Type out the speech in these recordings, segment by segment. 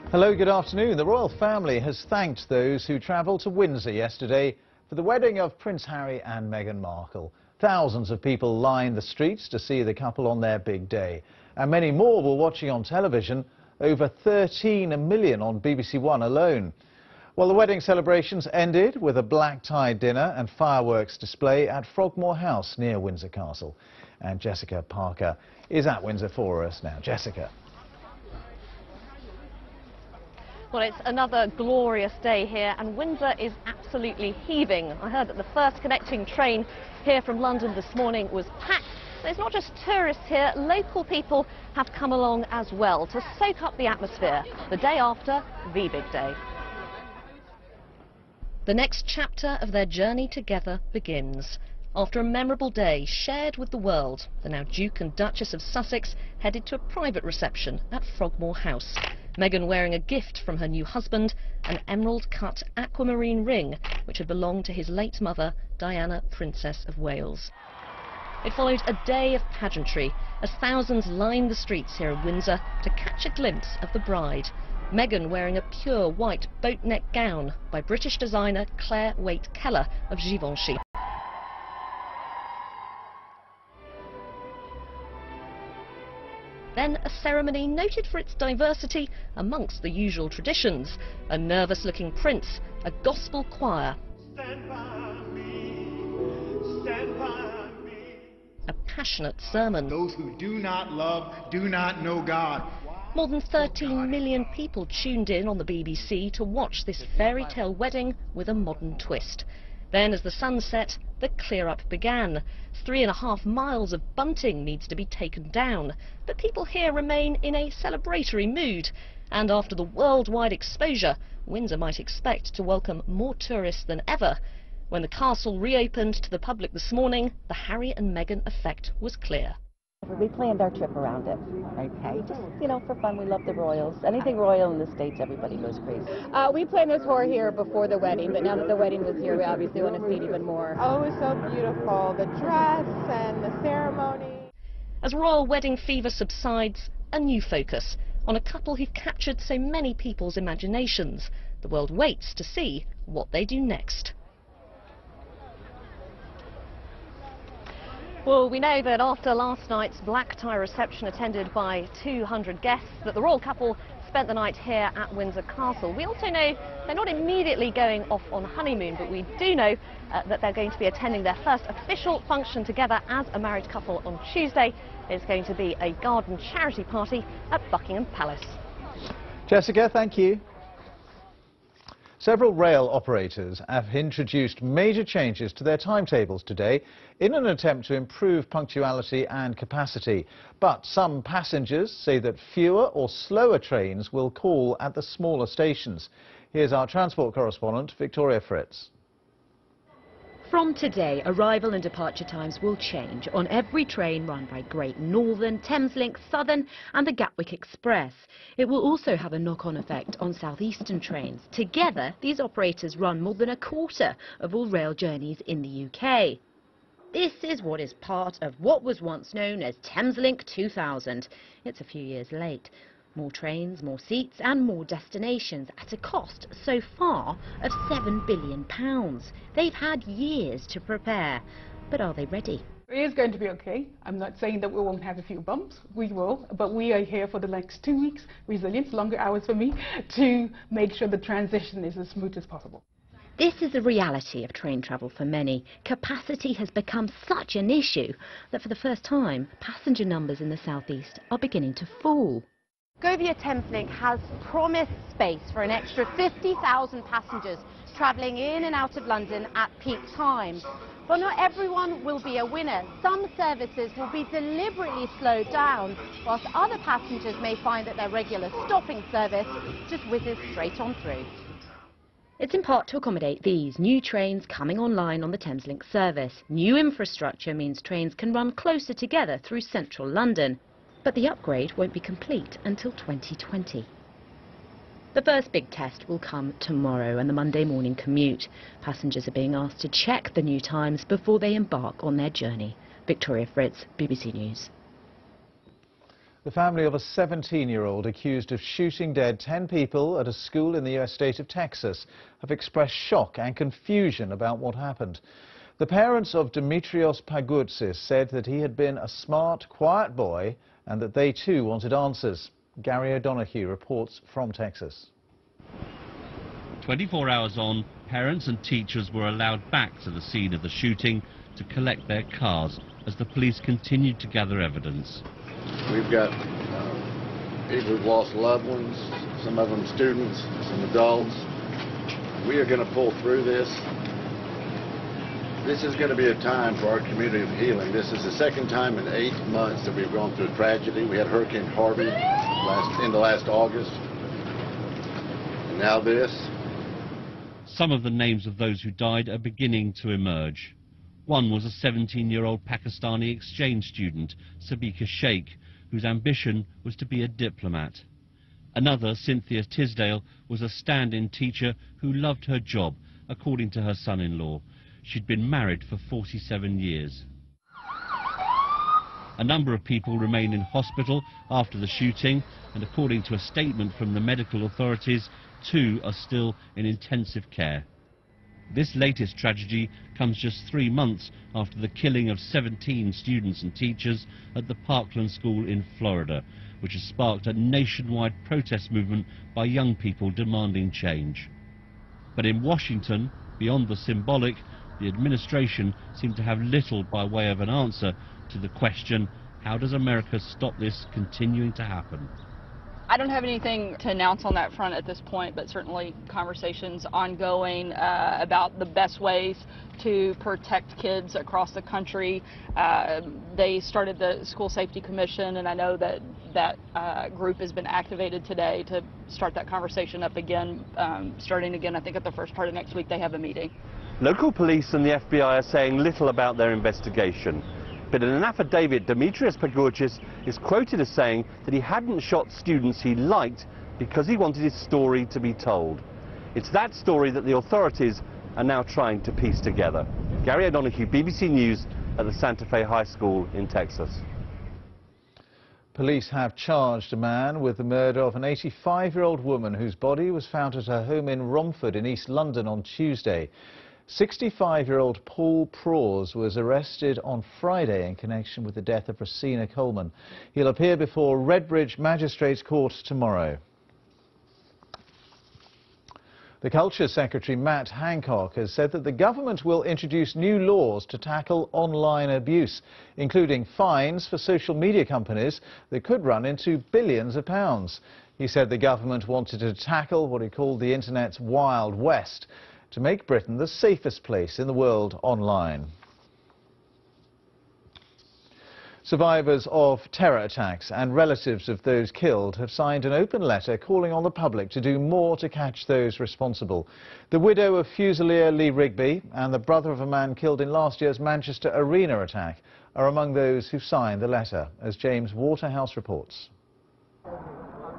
Hello, good afternoon. The royal family has thanked those who travelled to Windsor yesterday for the wedding of Prince Harry and Meghan Markle. Thousands of people lined the streets to see the couple on their big day, and many more were watching on television, over 13 million on BBC One alone. Well, the wedding celebrations ended with a black-tie dinner and fireworks display at Frogmore House near Windsor Castle. And Jessica Parker is at Windsor for us now. Jessica. Well, it's another glorious day here, and Windsor is absolutely heaving. I heard that the first connecting train here from London this morning was packed. There's not just tourists here, local people have come along as well to soak up the atmosphere the day after the big day. The next chapter of their journey together begins. After a memorable day shared with the world, the now Duke and Duchess of Sussex headed to a private reception at Frogmore House. Meghan wearing a gift from her new husband, an emerald-cut aquamarine ring which had belonged to his late mother, Diana, Princess of Wales. It followed a day of pageantry as thousands lined the streets here in Windsor to catch a glimpse of the bride. Meghan wearing a pure white boat-neck gown by British designer Claire Waite-Keller of Givenchy. Then a ceremony noted for its diversity amongst the usual traditions. A nervous-looking prince, a gospel choir, stand by me, stand by me. A passionate sermon. Those who do not love do not know God. More than 13 million people tuned in on the BBC to watch this fairy tale wedding with a modern twist. Then, as the sun set, the clear-up began. 3.5 miles of bunting needs to be taken down, but people here remain in a celebratory mood. And after the worldwide exposure, Windsor might expect to welcome more tourists than ever. When the castle reopened to the public this morning, the Harry and Meghan effect was clear. We planned our trip around it. Okay, just, for fun. We love the royals. Anything royal in the States, everybody goes crazy. We planned a tour here before the wedding, but now that the wedding was here, we obviously want to see it even more. Oh, it was so beautiful. The dress and the ceremony. As royal wedding fever subsides, a new focus on a couple who've captured so many people's imaginations. The world waits to see what they do next. Well, we know that after last night's black tie reception attended by 200 guests, that the royal couple spent the night here at Windsor Castle. We also know they're not immediately going off on honeymoon, but we do know that they're going to be attending their first official function together as a married couple on Tuesday. It's going to be a garden charity party at Buckingham Palace. Jessica, thank you. Several rail operators have introduced major changes to their timetables today in an attempt to improve punctuality and capacity. But some passengers say that fewer or slower trains will call at the smaller stations. Here's our transport correspondent, Victoria Fritz. From today, arrival and departure times will change on every train run by Great Northern, Thameslink, Southern and the Gatwick Express. It will also have a knock-on effect on southeastern trains. Together, these operators run more than a quarter of all rail journeys in the UK. This is what is part of what was once known as Thameslink 2000. It's a few years late. More trains, more seats and more destinations at a cost so far of £7 billion. They've had years to prepare, but are they ready? It is going to be okay. I'm not saying that we won't have a few bumps. We will, but we are here for the next 2 weeks, resilience, longer hours for me, to make sure the transition is as smooth as possible. This is the reality of train travel for many. Capacity has become such an issue that for the first time, passenger numbers in the southeast are beginning to fall. Govia Thameslink has promised space for an extra 50,000 passengers travelling in and out of London at peak times. But not everyone will be a winner. Some services will be deliberately slowed down, whilst other passengers may find that their regular stopping service just whizzes straight on through. It's in part to accommodate these new trains coming online on the Thameslink service. New infrastructure means trains can run closer together through central London. But the upgrade won't be complete until 2020. The first big test will come tomorrow and the Monday morning commute. Passengers are being asked to check the new times before they embark on their journey. Victoria Fritz, BBC News. The family of a 17-year-old accused of shooting dead 10 people at a school in the U.S. state of Texas have expressed shock and confusion about what happened. The parents of Dimitrios Pagourtzis said that he had been a smart, quiet boy and that they too wanted answers. Gary O'Donoghue reports from Texas. 24 hours on, parents and teachers were allowed back to the scene of the shooting to collect their cars as the police continued to gather evidence. We've got people who've lost loved ones, some of them students, some adults. We are going to pull through this. This is going to be a time for our community of healing. This is the second time in 8 months that we've gone through a tragedy. We had Hurricane Harvey in the last August, and now this. Some of the names of those who died are beginning to emerge. One was a 17-year-old Pakistani exchange student, Sabika Sheikh, whose ambition was to be a diplomat. Another, Cynthia Tisdale, was a stand-in teacher who loved her job, according to her son-in-law. She'd been married for 47 years. A number of people remain in hospital after the shooting, and according to a statement from the medical authorities, 2 are still in intensive care. This latest tragedy comes just 3 months after the killing of 17 students and teachers at the Parkland School in Florida, which has sparked a nationwide protest movement by young people demanding change. But in Washington, beyond the symbolic, the administration seemed to have little by way of an answer to the question, how does America stop this continuing to happen? I don't have anything to announce on that front at this point, but certainly conversations ongoing about the best ways to protect kids across the country. They started the School Safety Commission, and I know that that group has been activated today to start that conversation up again, starting again, I think at the first part of next week they have a meeting. Local police and the FBI are saying little about their investigation. But in an affidavit, Dimitrios Pagourtzis is quoted as saying that he hadn't shot students he liked because he wanted his story to be told. It's that story that the authorities are now trying to piece together. Gary O'Donoghue, BBC News at the Santa Fe High School in Texas. Police have charged a man with the murder of an 85-year-old woman whose body was found at her home in Romford in East London on Tuesday. 65-year-old Paul Prause was arrested on Friday in connection with the death of Rosina Coleman. He'll appear before Redbridge Magistrates Court tomorrow. The Culture Secretary Matt Hancock has said that the government will introduce new laws to tackle online abuse, including fines for social media companies that could run into billions of pounds. He said the government wanted to tackle what he called the Internet's Wild West, to make Britain the safest place in the world online. Survivors of terror attacks and relatives of those killed have signed an open letter calling on the public to do more to catch those responsible. The widow of Fusilier Lee Rigby and the brother of a man killed in last year's Manchester Arena attack are among those who signed the letter, as James Waterhouse reports.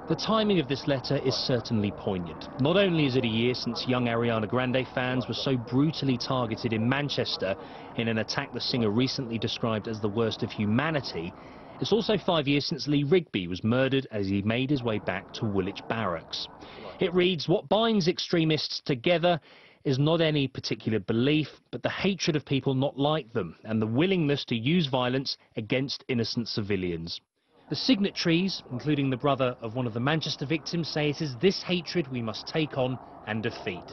The timing of this letter is certainly poignant. Not only is it a year since young Ariana Grande fans were so brutally targeted in Manchester in an attack the singer recently described as the worst of humanity, it's also 5 years since Lee Rigby was murdered as he made his way back to Woolwich Barracks. It reads, what binds extremists together is not any particular belief, but the hatred of people not like them and the willingness to use violence against innocent civilians. The signatories, including the brother of one of the Manchester victims, say it is this hatred we must take on and defeat.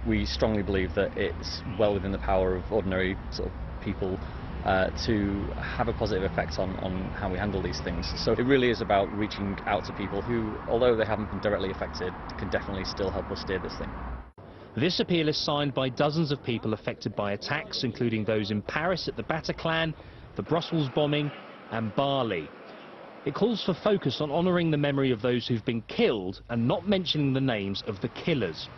We strongly believe that it's well within the power of ordinary sort of people to have a positive effect on how we handle these things. So it really is about reaching out to people who, although they haven't been directly affected, can definitely still help us steer this thing. This appeal is signed by dozens of people affected by attacks, including those in Paris at the Bataclan, the Brussels bombing and Bali. It calls for focus on honouring the memory of those who've been killed and not mentioning the names of the killers.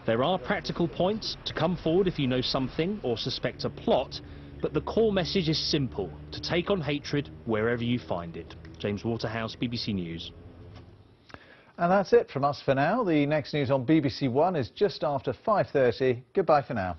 There are practical points to come forward if you know something or suspect a plot, but the core message is simple: to take on hatred wherever you find it. James Waterhouse, BBC News. And that's it from us for now. The next news on BBC One is just after 5:30. Goodbye for now.